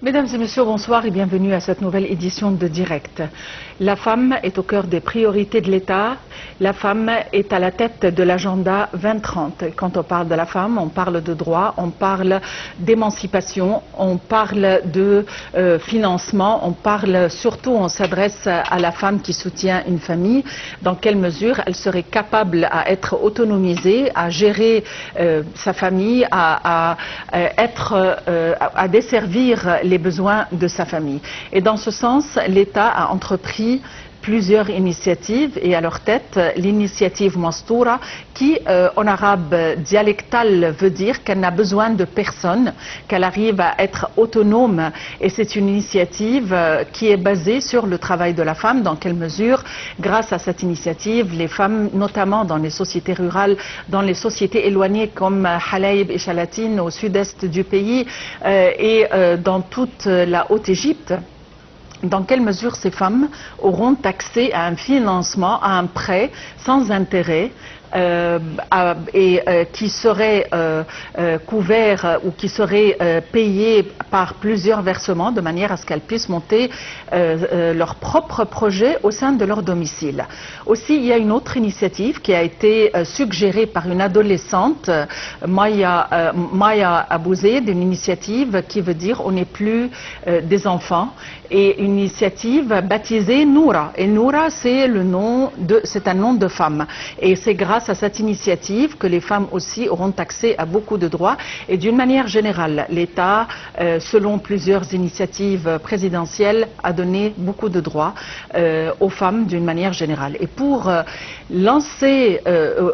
Mesdames et messieurs, bonsoir et bienvenue à cette nouvelle édition de Direct. La femme est au cœur des priorités de l'État. La femme est à la tête de l'agenda 2030. Quand on parle de la femme, on parle de droits, on parle d'émancipation, on parle de financement, on parle surtout, on s'adresse à la femme qui soutient une famille. Dans quelle mesure elle serait capable à être autonomisée, à gérer sa famille, à desservir les besoins de sa famille. Et dans ce sens, l'État a entrepris plusieurs initiatives et à leur tête l'initiative Mastoura qui en arabe dialectal veut dire qu'elle n'a besoin de personne, qu'elle arrive à être autonome, et c'est une initiative qui est basée sur le travail de la femme. Dans quelle mesure, grâce à cette initiative, les femmes, notamment dans les sociétés rurales, dans les sociétés éloignées comme Halaïb et Chalatine au sud-est du pays et dans toute la Haute-Égypte, dans quelle mesure ces femmes auront accès à un financement, à un prêt sans intérêt qui serait couvert ou qui serait payé par plusieurs versements de manière à ce qu'elles puissent monter leur propre projet au sein de leur domicile. Aussi, il y a une autre initiative qui a été suggérée par une adolescente, Maya Abouzed, une initiative qui veut dire on n'est plus des enfants, et une initiative baptisée Noura. Et Noura, c'est un nom de femme. Et c'est grâce à cette initiative que les femmes aussi auront accès à beaucoup de droits. Et d'une manière générale, l'État, selon plusieurs initiatives présidentielles, a donné beaucoup de droits aux femmes d'une manière générale. Et pour lancer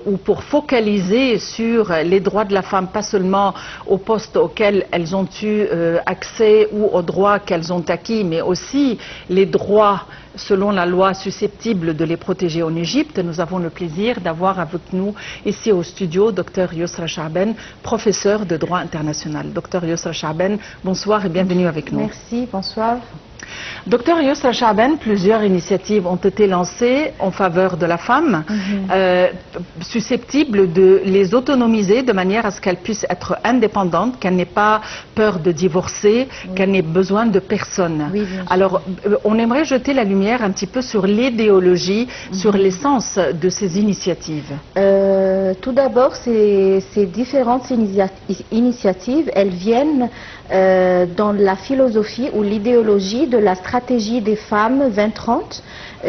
ou pour focaliser sur les droits de la femme, pas seulement aux postes auxquels elles ont eu accès ou aux droits qu'elles ont acquis, mais aussi les droits selon la loi susceptibles de les protéger en Égypte, nous avons le plaisir d'avoir avec nous ici au studio Dr Yousra Chaaben, professeur de droit international. Dr Yousra Chaaben, bonsoir et bienvenue avec nous. Merci, bonsoir. Docteur Yousra Chaaben, plusieurs initiatives ont été lancées en faveur de la femme, susceptibles de les autonomiser de manière à ce qu'elles puissent être indépendantes, qu'elles n'aient pas peur de divorcer, qu'elles n'aient besoin de personne. Oui, alors, on aimerait jeter la lumière un petit peu sur l'idéologie, sur l'essence de ces initiatives. Tout d'abord, ces différentes initiatives, elles viennent dans la philosophie ou l'idéologie de la stratégie des femmes 2030.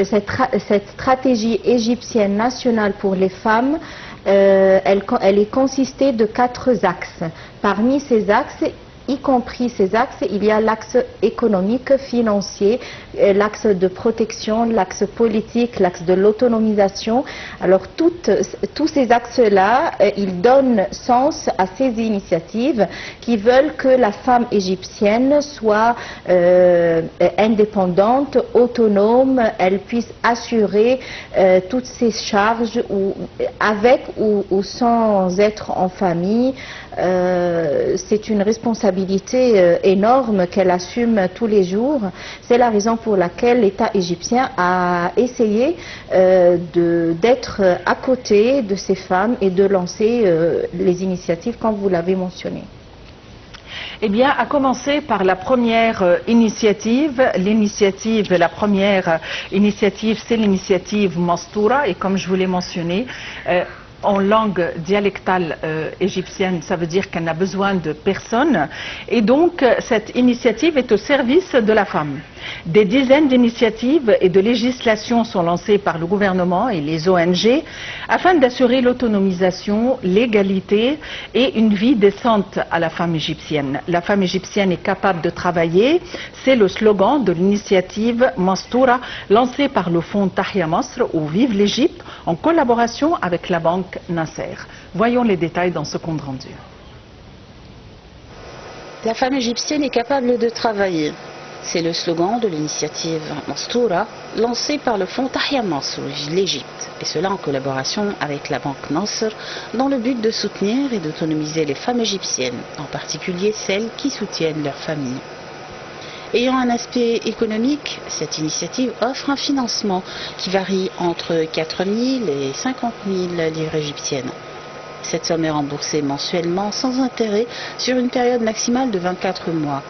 Cette stratégie égyptienne nationale pour les femmes, elle est consistée de 4 axes. Parmi ces axes, y compris ces axes, il y a l'axe économique, financier, l'axe de protection, l'axe politique, l'axe de l'autonomisation. Alors tous ces axes-là, ils donnent sens à ces initiatives qui veulent que la femme égyptienne soit indépendante, autonome, elle puisse assurer toutes ses charges avec ou sans être en famille. C'est une responsabilité énorme qu'elle assume tous les jours. C'est la raison pour laquelle l'État égyptien a essayé d'être à côté de ces femmes et de lancer les initiatives comme vous l'avez mentionné. Eh bien, à commencer par la première initiative. La première initiative, c'est l'initiative Mastoura, et comme je vous l'ai mentionné, en langue dialectale égyptienne, ça veut dire qu'elle n'a besoin de personne. Et donc, cette initiative est au service de la femme. Des dizaines d'initiatives et de législations sont lancées par le gouvernement et les ONG afin d'assurer l'autonomisation, l'égalité et une vie décente à la femme égyptienne. La femme égyptienne est capable de travailler. C'est le slogan de l'initiative Mastoura lancée par le fonds Tahya Masr ou Vive l'Égypte en collaboration avec la banque Nasser. Voyons les détails dans ce compte rendu. La femme égyptienne est capable de travailler. C'est le slogan de l'initiative Mastoura lancée par le fonds Tahya Masr ou l'Égypte, et cela en collaboration avec la banque Nasser dans le but de soutenir et d'autonomiser les femmes égyptiennes, en particulier celles qui soutiennent leur famille. Ayant un aspect économique, cette initiative offre un financement qui varie entre 4 000 et 50 000 livres égyptiennes. Cette somme est remboursée mensuellement sans intérêt sur une période maximale de 24 mois.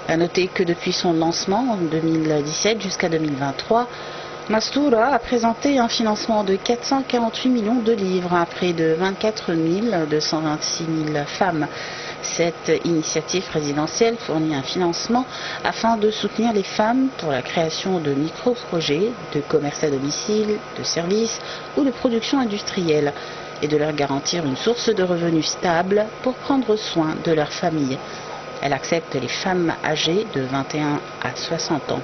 À noter que depuis son lancement en 2017 jusqu'à 2023, Mastoura a présenté un financement de 448 millions de livres à près de 24 226 000 femmes. Cette initiative présidentielle fournit un financement afin de soutenir les femmes pour la création de micro-projets, de commerce à domicile, de services ou de production industrielle et de leur garantir une source de revenus stable pour prendre soin de leur famille. Elle accepte les femmes âgées de 21 à 60 ans.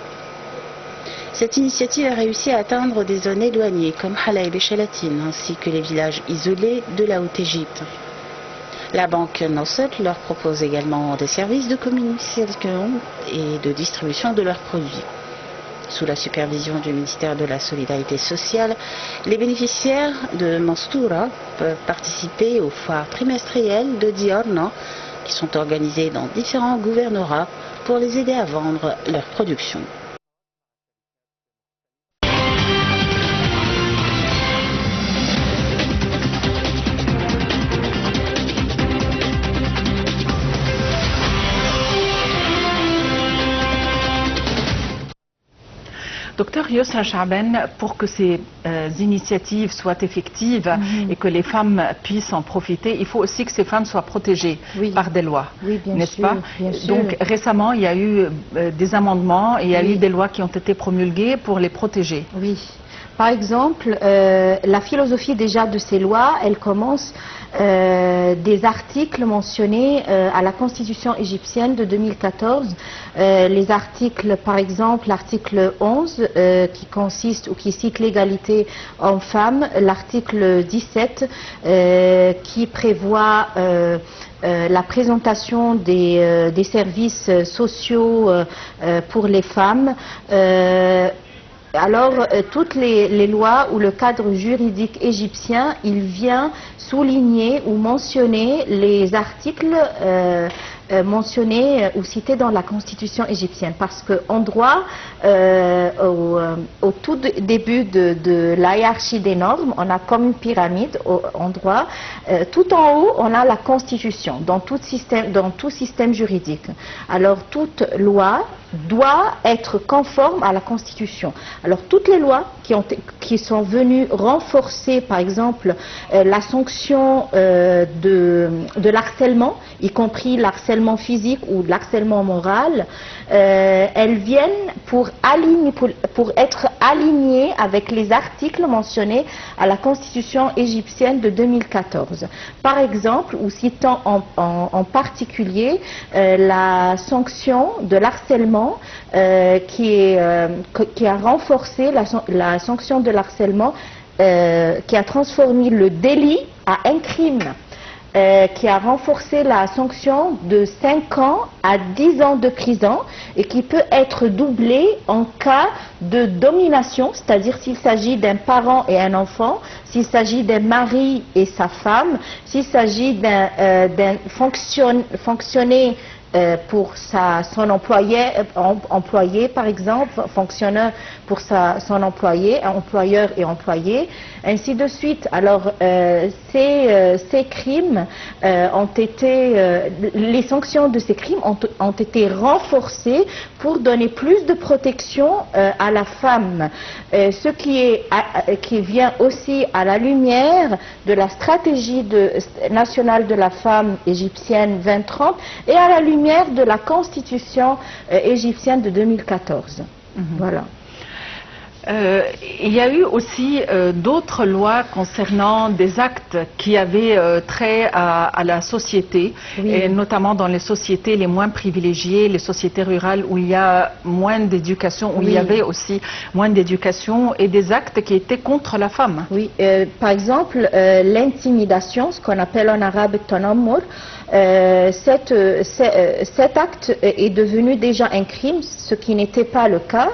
Cette initiative a réussi à atteindre des zones éloignées comme Halaïb et Chalatin, ainsi que les villages isolés de la Haute-Égypte. La banque Nasser leur propose également des services de communication et de distribution de leurs produits. Sous la supervision du ministère de la Solidarité sociale, les bénéficiaires de Mastoura peuvent participer aux foires trimestrielles de Diorno, qui sont organisées dans différents gouvernorats pour les aider à vendre leurs productions. Docteur Yousra Chaaben, pour que ces initiatives soient effectives et que les femmes puissent en profiter, il faut aussi que ces femmes soient protégées par des lois, n'est-ce pas? Donc récemment, il y a eu des amendements et il y a eu des lois qui ont été promulguées pour les protéger. Oui. Par exemple, la philosophie déjà de ces lois, elle commence des articles mentionnés à la Constitution égyptienne de 2014. Les articles, par exemple, l'article 11 qui consiste ou qui cite l'égalité homme-femme, l'article 17 qui prévoit la présentation des services sociaux pour les femmes. Alors, toutes les lois ou le cadre juridique égyptien, il vient souligner ou mentionner les articles mentionnés ou cités dans la constitution égyptienne. Parce qu'en droit, au tout début de la hiérarchie des normes, on a comme une pyramide en droit. Tout en haut, on a la constitution dans tout système juridique. Alors, toute loi doit être conforme à la Constitution. Alors toutes les lois qui sont venues renforcer, par exemple, la sanction de l'harcèlement, y compris l'harcèlement physique ou l'harcèlement moral, elles viennent pour être alignées avec les articles mentionnés à la Constitution égyptienne de 2014. Par exemple, ou citant en particulier la sanction de l'harcèlement qui a renforcé la sanction de l'harcèlement, qui a transformé le délit à un crime, qui a renforcé la sanction de 5 ans à 10 ans de prison et qui peut être doublée en cas de domination, c'est-à-dire s'il s'agit d'un parent et un enfant, s'il s'agit d'un mari et sa femme, s'il s'agit d'un fonctionnaire pour son employé, par exemple, fonctionnaire pour son employé, employeur et employé, ainsi de suite. Alors, ces crimes les sanctions de ces crimes ont été renforcées pour donner plus de protection à la femme. Ce qui vient aussi à la lumière de la stratégie nationale de la femme égyptienne 2030 et à la lumière de la constitution égyptienne de 2014. Voilà. Il y a eu aussi d'autres lois concernant des actes qui avaient trait à la société, et notamment dans les sociétés les moins privilégiées, les sociétés rurales où il y a moins d'éducation, où il y avait aussi moins d'éducation, et des actes qui étaient contre la femme. Oui, par exemple, l'intimidation, ce qu'on appelle en arabe tanamur, cet acte est devenu déjà un crime, ce qui n'était pas le cas.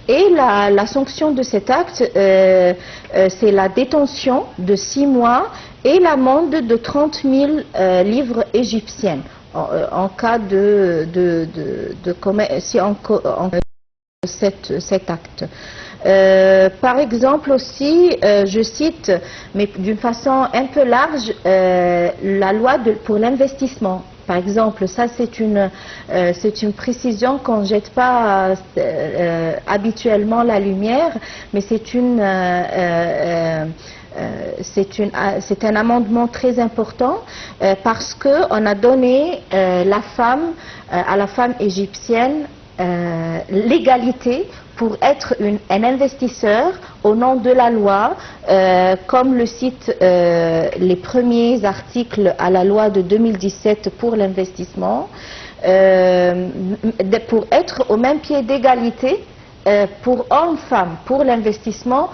Et la sanction de cet acte, c'est la détention de 6 mois et l'amende de 30 000 livres égyptiennes en cas cet acte. Par exemple aussi, je cite, mais d'une façon un peu large, la loi pour l'investissement. Par exemple, ça c'est une précision qu'on ne jette pas habituellement la lumière, mais c'est un amendement très important parce qu'on a donné à la femme égyptienne l'égalité pour être un investisseur au nom de la loi, comme le citent les premiers articles à la loi de 2017 pour l'investissement, pour être au même pied d'égalité pour hommes-femmes, pour l'investissement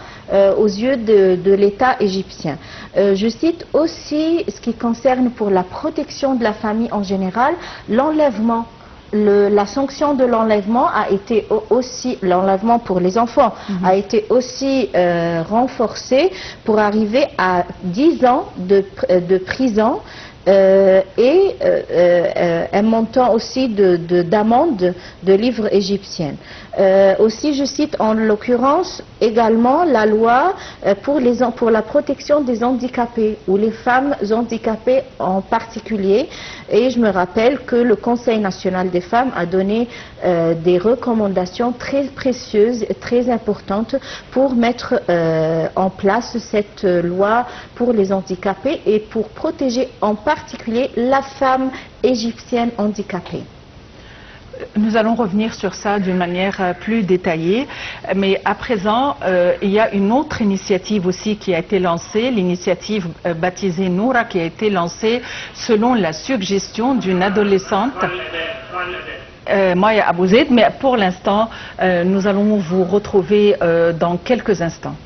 aux yeux de l'État égyptien. Je cite aussi ce qui concerne pour la protection de la famille en général, l'enlèvement. La sanction de l'enlèvement a été aussi, l'enlèvement pour les enfants, a été aussi renforcée pour arriver à 10 ans de prison et un montant aussi d'amende de livres égyptiennes. Aussi, je cite en l'occurrence également la loi pour la protection des handicapés, ou les femmes handicapées en particulier. Et je me rappelle que le Conseil national des femmes a donné des recommandations très précieuses et très importantes pour mettre en place cette loi pour les handicapés et pour protéger en particulier la femme égyptienne handicapée. Nous allons revenir sur ça d'une manière plus détaillée, mais à présent, il y a une autre initiative aussi qui a été lancée, l'initiative baptisée Noura, qui a été lancée selon la suggestion d'une adolescente, Maya Abouzid, mais pour l'instant, nous allons vous retrouver dans quelques instants.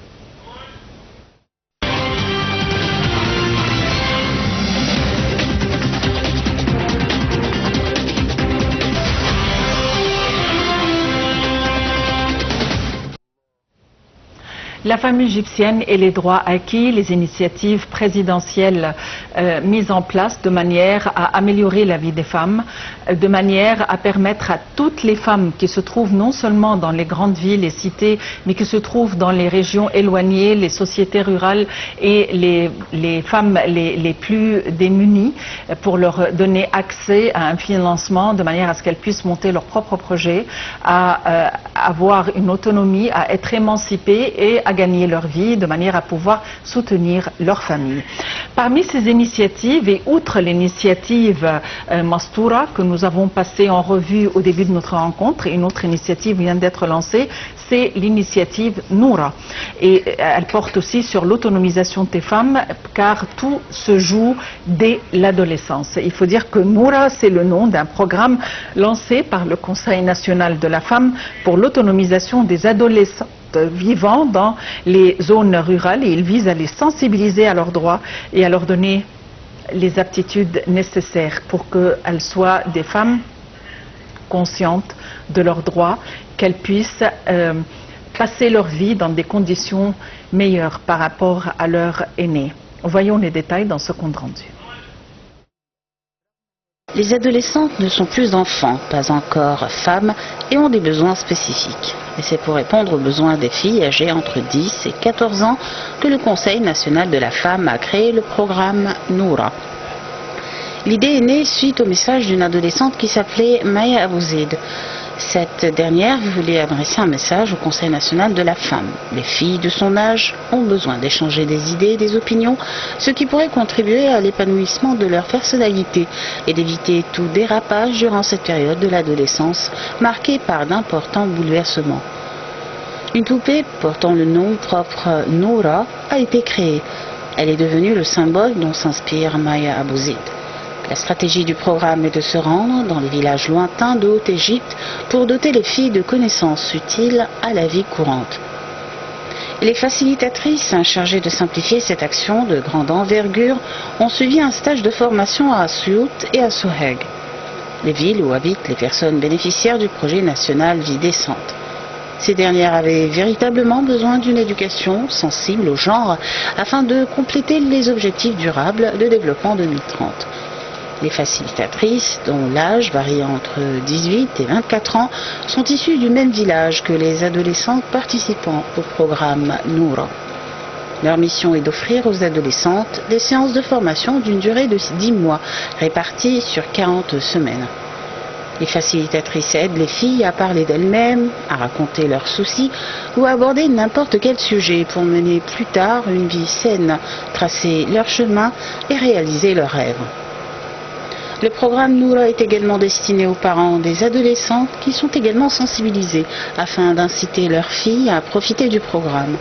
La femme égyptienne et les droits acquis, les initiatives présidentielles mises en place de manière à améliorer la vie des femmes, de manière à permettre à toutes les femmes qui se trouvent non seulement dans les grandes villes et cités, mais qui se trouvent dans les régions éloignées, les sociétés rurales et les femmes les plus démunies, pour leur donner accès à un financement de manière à ce qu'elles puissent monter leurs propres projets, à avoir une autonomie, à être émancipées et à gagner leur vie de manière à pouvoir soutenir leur famille. Parmi ces initiatives, et outre l'initiative Mastoura que nous avons passée en revue au début de notre rencontre, une autre initiative vient d'être lancée, c'est l'initiative Noura. Et elle porte aussi sur l'autonomisation des femmes, car tout se joue dès l'adolescence. Il faut dire que Noura, c'est le nom d'un programme lancé par le Conseil national de la femme pour l'autonomisation des adolescents vivant dans les zones rurales, et il vise à les sensibiliser à leurs droits et à leur donner les aptitudes nécessaires pour qu'elles soient des femmes conscientes de leurs droits, qu'elles puissent passer leur vie dans des conditions meilleures par rapport à leurs aînés. Voyons les détails dans ce compte rendu. Les adolescentes ne sont plus enfants, pas encore femmes, et ont des besoins spécifiques. Et c'est pour répondre aux besoins des filles âgées entre 10 et 14 ans que le Conseil national de la femme a créé le programme Noura. L'idée est née suite au message d'une adolescente qui s'appelait Maya Abouzid. Cette dernière voulait adresser un message au Conseil national de la femme. Les filles de son âge ont besoin d'échanger des idées et des opinions, ce qui pourrait contribuer à l'épanouissement de leur personnalité et d'éviter tout dérapage durant cette période de l'adolescence marquée par d'importants bouleversements. Une poupée portant le nom propre Noura a été créée. Elle est devenue le symbole dont s'inspire Maya Abouzid. La stratégie du programme est de se rendre dans les villages lointains de Haute-Égypte pour doter les filles de connaissances utiles à la vie courante. Et les facilitatrices chargées de simplifier cette action de grande envergure ont suivi un stage de formation à Siout et à Soheg, les villes où habitent les personnes bénéficiaires du projet national Vie décente. Ces dernières avaient véritablement besoin d'une éducation sensible au genre afin de compléter les objectifs durables de développement 2030. Les facilitatrices, dont l'âge varie entre 18 et 24 ans, sont issues du même village que les adolescentes participant au programme Noura. Leur mission est d'offrir aux adolescentes des séances de formation d'une durée de 10 mois, réparties sur 40 semaines. Les facilitatrices aident les filles à parler d'elles-mêmes, à raconter leurs soucis ou à aborder n'importe quel sujet pour mener plus tard une vie saine, tracer leur chemin et réaliser leurs rêves. Le programme Noura est également destiné aux parents des adolescentes qui sont également sensibilisés afin d'inciter leurs filles à profiter du programme.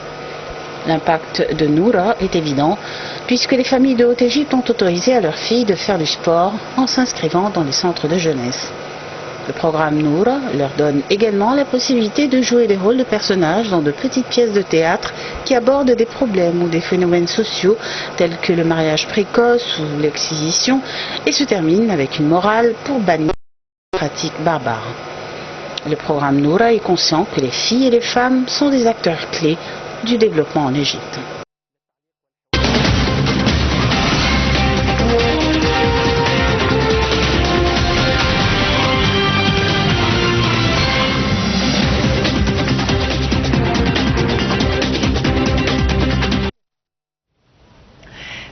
L'impact de Noura est évident puisque les familles de Haute-Égypte ont autorisé à leurs filles de faire du sport en s'inscrivant dans les centres de jeunesse. Le programme Noura leur donne également la possibilité de jouer des rôles de personnages dans de petites pièces de théâtre qui abordent des problèmes ou des phénomènes sociaux tels que le mariage précoce ou l'excision et se termine avec une morale pour bannir les pratiques barbares. Le programme Noura est conscient que les filles et les femmes sont des acteurs clés du développement en Égypte.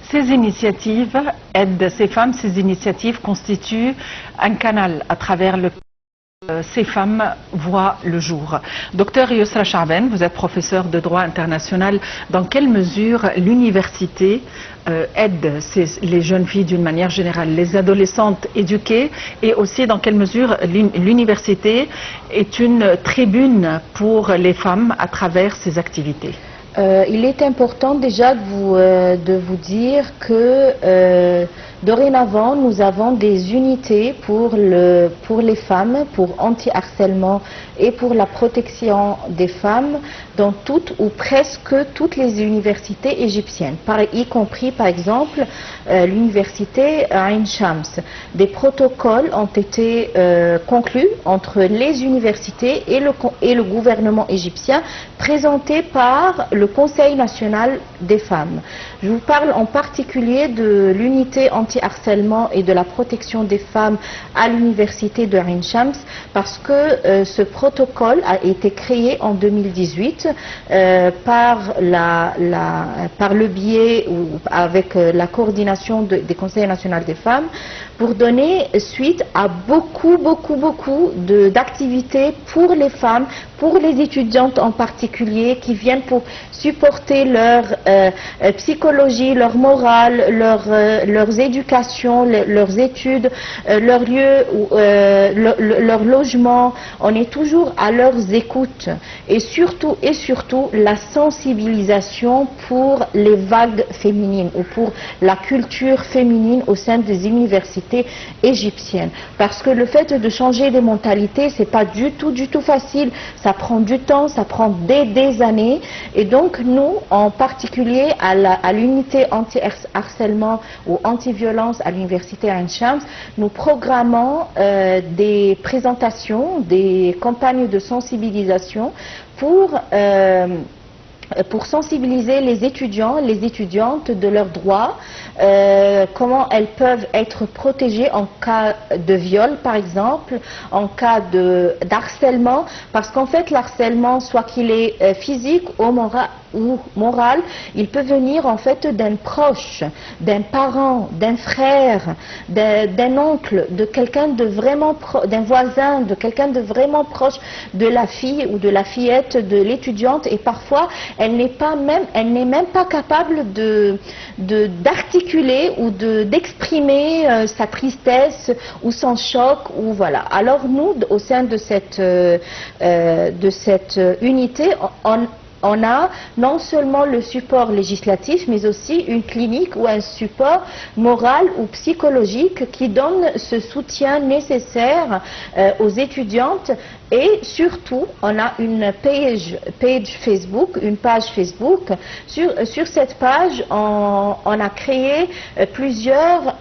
Ces initiatives aident ces femmes, ces initiatives constituent un canal à travers lequel ces femmes voient le jour. Docteur Yousra Chaaben, vous êtes professeur de droit international. Dans quelle mesure l'université aide les jeunes filles d'une manière générale, les adolescentes éduquées, et aussi dans quelle mesure l'université est une tribune pour les femmes à travers ces activités? Il est important déjà de vous dire que dorénavant, nous avons des unités pour les femmes, pour anti-harcèlement et pour la protection des femmes dans toutes ou presque toutes les universités égyptiennes, y compris par exemple l'université Ain Shams. Des protocoles ont été conclus entre les universités et le gouvernement égyptien, présentés par le Conseil national des femmes. Je vous parle en particulier de l'unité anti-harcèlement et de la protection des femmes à l'université de Ain Shams parce que ce protocole a été créé en 2018 par le biais ou avec la coordination des Conseils nationaux des femmes pour donner suite à beaucoup d'activités pour les femmes, pour les étudiantes en particulier qui viennent pour supporter leur psychologie, leur morale, leurs éducations, leurs études, leur lieu, leur logement. On est toujours à leurs écoutes et surtout la sensibilisation pour les vagues féminines ou pour la culture féminine au sein des universités égyptiennes. Parce que le fait de changer les mentalités, c'est pas du tout facile. Ça prend du temps, ça prend des années. Et donc nous, en particulier à l'unité anti-harcèlement ou anti-violence à l'université Ain Shams, nous programmons des présentations, des campagnes de sensibilisation pour sensibiliser les étudiants, les étudiantes de leurs droits, comment elles peuvent être protégées en cas de viol par exemple, en cas d'harcèlement, parce qu'en fait l'harcèlement, soit qu'il est physique ou moral, il peut venir en fait d'un proche, d'un parent, d'un frère, d'un oncle, de quelqu'un de vraiment d'un voisin, de quelqu'un de vraiment proche de la fille ou de la fillette de l'étudiante, et parfois elle n'est même pas capable d'articuler ou d'exprimer sa tristesse ou son choc ou voilà. Alors nous, au sein de cette unité, on a non seulement le support législatif, mais aussi une clinique ou un support moral ou psychologique qui donne ce soutien nécessaire aux étudiantes. Et surtout, on a une page Facebook. Sur cette page, on a créé plusieurs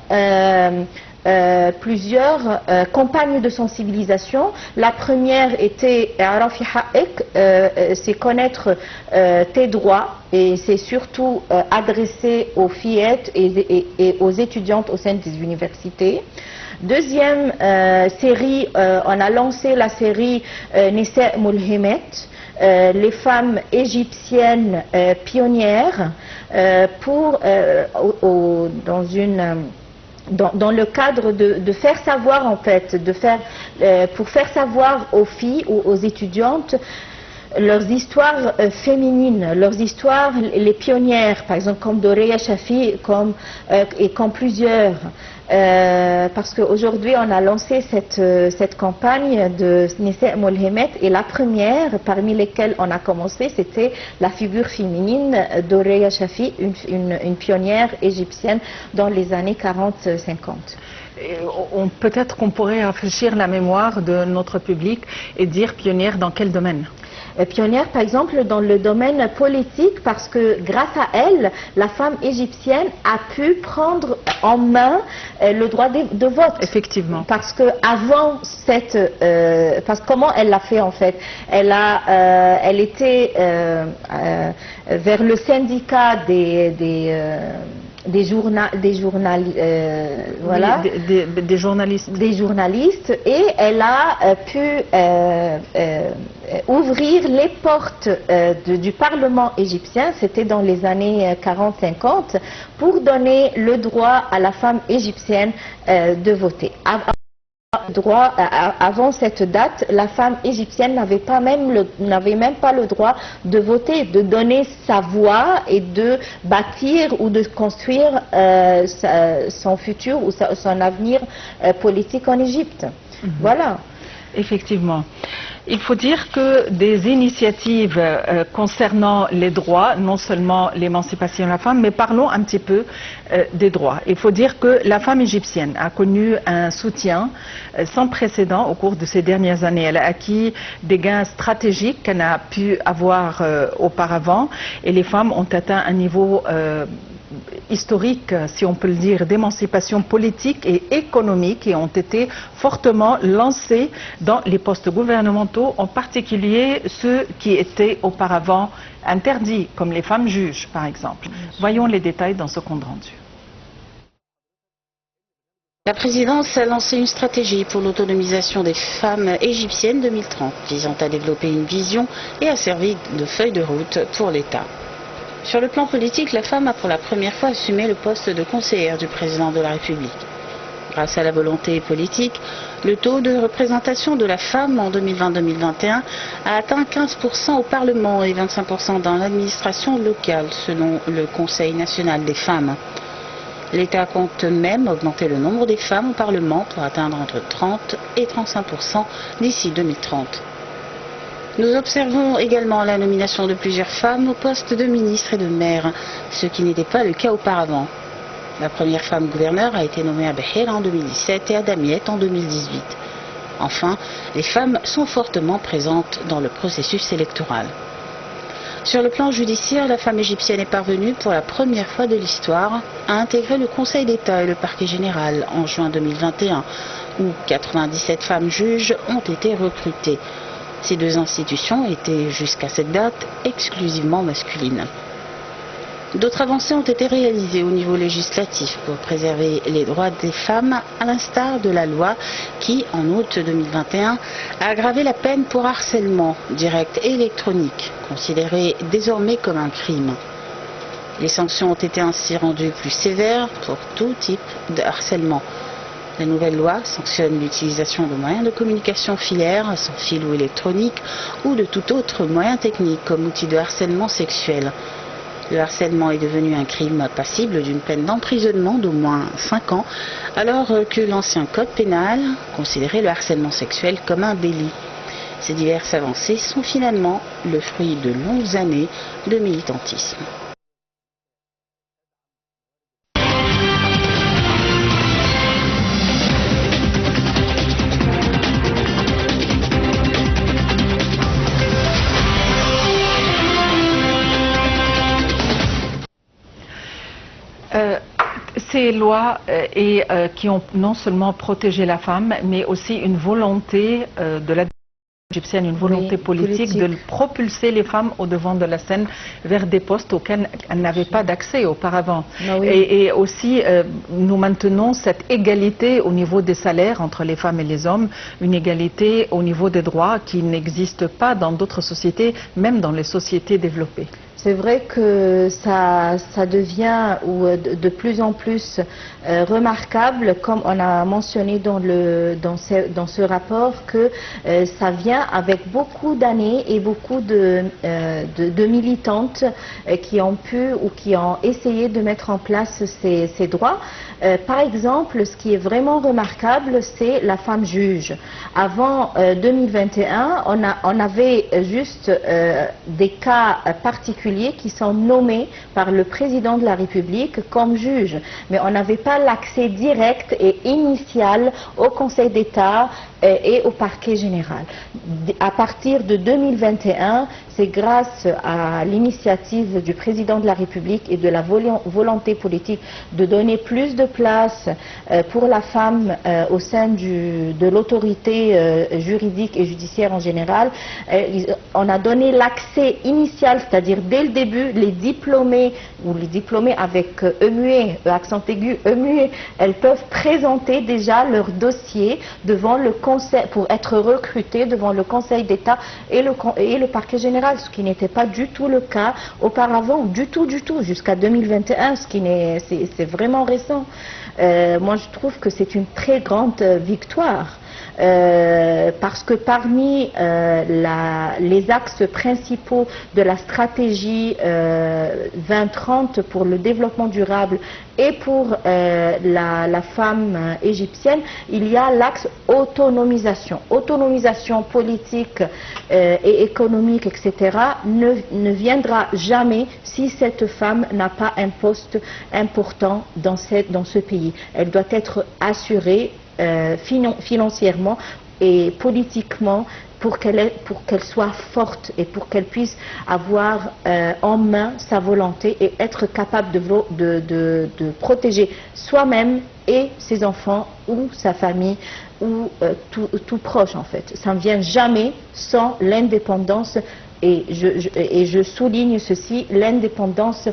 campagnes de sensibilisation. La première était Arafi Haqq, c'est connaître tes droits, et c'est surtout adressé aux fillettes et aux étudiantes au sein des universités. Deuxième série, on a lancé la série Nisa Mulhimet. les femmes égyptiennes pionnières dans le cadre de faire savoir en fait, pour faire savoir aux filles ou aux étudiantes leurs histoires féminines, leurs histoires, les pionnières, par exemple comme Doreya Shafi et comme plusieurs. Parce qu'aujourd'hui on a lancé cette campagne de Nisa Mulhemet et la première parmi lesquelles on a commencé c'était la figure féminine Doreya Shafi, une pionnière égyptienne dans les années 40-50. Peut-être qu'on pourrait rafraîchir la mémoire de notre public et dire pionnière dans quel domaine? Pionnière par exemple dans le domaine politique parce que grâce à elle, la femme égyptienne a pu prendre en main le droit de vote. Effectivement. Parce que avant parce que comment elle l'a fait en fait? Elle était vers le syndicat des journalistes et elle a pu ouvrir les portes du Parlement égyptien, c'était dans les années 40-50, pour donner le droit à la femme égyptienne de voter. Avant cette date, la femme égyptienne n'avait même pas le droit de voter, de donner sa voix et de bâtir ou de construire son futur ou son avenir politique en Égypte. Voilà. Effectivement. Il faut dire que des initiatives concernant les droits, non seulement l'émancipation de la femme, mais parlons un petit peu des droits. Il faut dire que la femme égyptienne a connu un soutien sans précédent au cours de ces dernières années. Elle a acquis des gains stratégiques qu'elle n'a pu avoir auparavant et les femmes ont atteint un niveau historique, si on peut le dire, d'émancipation politique et économique et ont été fortement lancés dans les postes gouvernementaux, en particulier ceux qui étaient auparavant interdits, comme les femmes juges par exemple. Voyons les détails dans ce compte rendu. La présidence a lancé une stratégie pour l'autonomisation des femmes égyptiennes 2030, visant à développer une vision et à servir de feuille de route pour l'État. Sur le plan politique, la femme a pour la première fois assumé le poste de conseillère du président de la République. Grâce à la volonté politique, le taux de représentation de la femme en 2020-2021 a atteint 15% au Parlement et 25% dans l'administration locale, selon le Conseil national des femmes. L'État compte même augmenter le nombre des femmes au Parlement pour atteindre entre 30 et 35% d'ici 2030. Nous observons également la nomination de plusieurs femmes au poste de ministre et de maire, ce qui n'était pas le cas auparavant. La première femme gouverneure a été nommée à Béhir en 2017 et à Damiette en 2018. Enfin, les femmes sont fortement présentes dans le processus électoral. Sur le plan judiciaire, la femme égyptienne est parvenue pour la première fois de l'histoire à intégrer le Conseil d'État et le Parquet général en juin 2021, où 97 femmes juges ont été recrutées. Ces deux institutions étaient jusqu'à cette date exclusivement masculines. D'autres avancées ont été réalisées au niveau législatif pour préserver les droits des femmes, à l'instar de la loi qui, en août 2021, a aggravé la peine pour harcèlement direct et électronique, considéré désormais comme un crime. Les sanctions ont été ainsi rendues plus sévères pour tout type de harcèlement. La nouvelle loi sanctionne l'utilisation de moyens de communication filaire, sans fil ou électronique, ou de tout autre moyen technique comme outil de harcèlement sexuel. Le harcèlement est devenu un crime passible d'une peine d'emprisonnement d'au moins 5 ans, alors que l'ancien code pénal considérait le harcèlement sexuel comme un délit. Ces diverses avancées sont finalement le fruit de longues années de militantisme. Ces lois qui ont non seulement protégé la femme, mais aussi une volonté de la Égyptienne, une volonté politique de propulser les femmes au devant de la scène vers des postes auxquels elles n'avaient pas d'accès auparavant. Ah oui. Et aussi, nous maintenons cette égalité au niveau des salaires entre les femmes et les hommes, une égalité au niveau des droits qui n'existe pas dans d'autres sociétés, même dans les sociétés développées. C'est vrai que ça devient de plus en plus remarquable, comme on a mentionné dans ce rapport, que ça vient avec beaucoup d'années et beaucoup de militantes qui ont pu ou qui ont essayé de mettre en place ces droits. Par exemple, ce qui est vraiment remarquable, c'est la femme juge. Avant 2021, on avait juste des cas particuliers qui sont nommés par le président de la République comme juge. Mais on n'avait pas l'accès direct et initial au Conseil d'État et au parquet général. À partir de 2021, c'est grâce à l'initiative du président de la République et de la volonté politique de donner plus de place pour la femme au sein de l'autorité juridique et judiciaire en général. On a donné l'accès initial, c'est-à-dire dès le début, les diplômés ou les diplômés avec EMUE, accent aigu, EMUE, elles peuvent présenter déjà leur dossier devant le conseil pour être recrutées devant le Conseil d'État et le parquet général, ce qui n'était pas du tout le cas auparavant, du tout, jusqu'à 2021, c'est vraiment récent. Moi, je trouve que c'est une très grande victoire. Parce que parmi les axes principaux de la stratégie 2030 pour le développement durable et pour la femme égyptienne, il y a l'axe autonomisation. Autonomisation politique et économique, etc. ne viendra jamais si cette femme n'a pas un poste important dans ce pays. Elle doit être assurée financièrement et politiquement pour qu'elle soit forte et pour qu'elle puisse avoir en main sa volonté et être capable de protéger soi-même et ses enfants ou sa famille ou tout proche en fait. Ça ne vient jamais sans l'indépendance. Et je souligne ceci, l'indépendance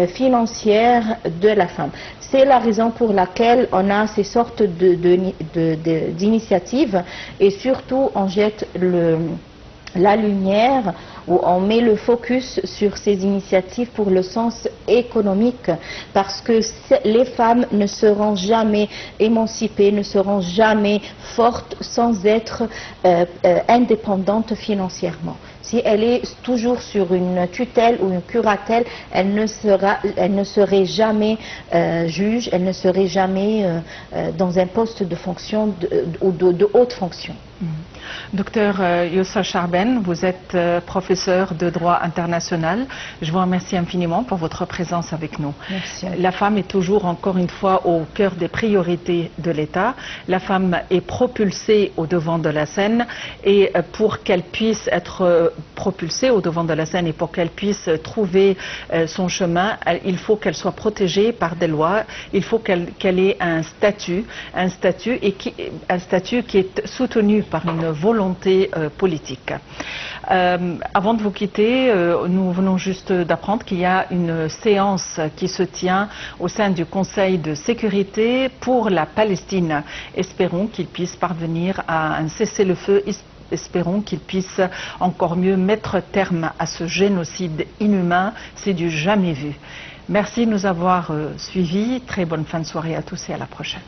financière de la femme. C'est la raison pour laquelle on a ces sortes d'initiatives et surtout on jette la lumière où on met le focus sur ces initiatives pour le sens économique parce que les femmes ne seront jamais émancipées, ne seront jamais fortes sans être indépendantes financièrement. Si elle est toujours sur une tutelle ou une curatelle, elle ne serait jamais juge, elle ne serait jamais dans un poste de fonction ou de haute fonction. Docteur Youssa Charben, vous êtes professeur de droit international. Je vous remercie infiniment pour votre présence avec nous. Merci. La femme est toujours, encore une fois, au cœur des priorités de l'État. La femme est propulsée au devant de la scène et pour qu'elle puisse être propulsée au devant de la scène et pour qu'elle puisse trouver son chemin, il faut qu'elle soit protégée par des lois. Il faut qu'elle ait un statut qui est soutenu par une volonté politique. Avant de vous quitter, nous venons juste d'apprendre qu'il y a une séance qui se tient au sein du Conseil de sécurité pour la Palestine. Espérons qu'il puisse parvenir à un cessez-le-feu. Espérons qu'il puisse encore mieux mettre terme à ce génocide inhumain. C'est du jamais vu. Merci de nous avoir suivis. Très bonne fin de soirée à tous et à la prochaine.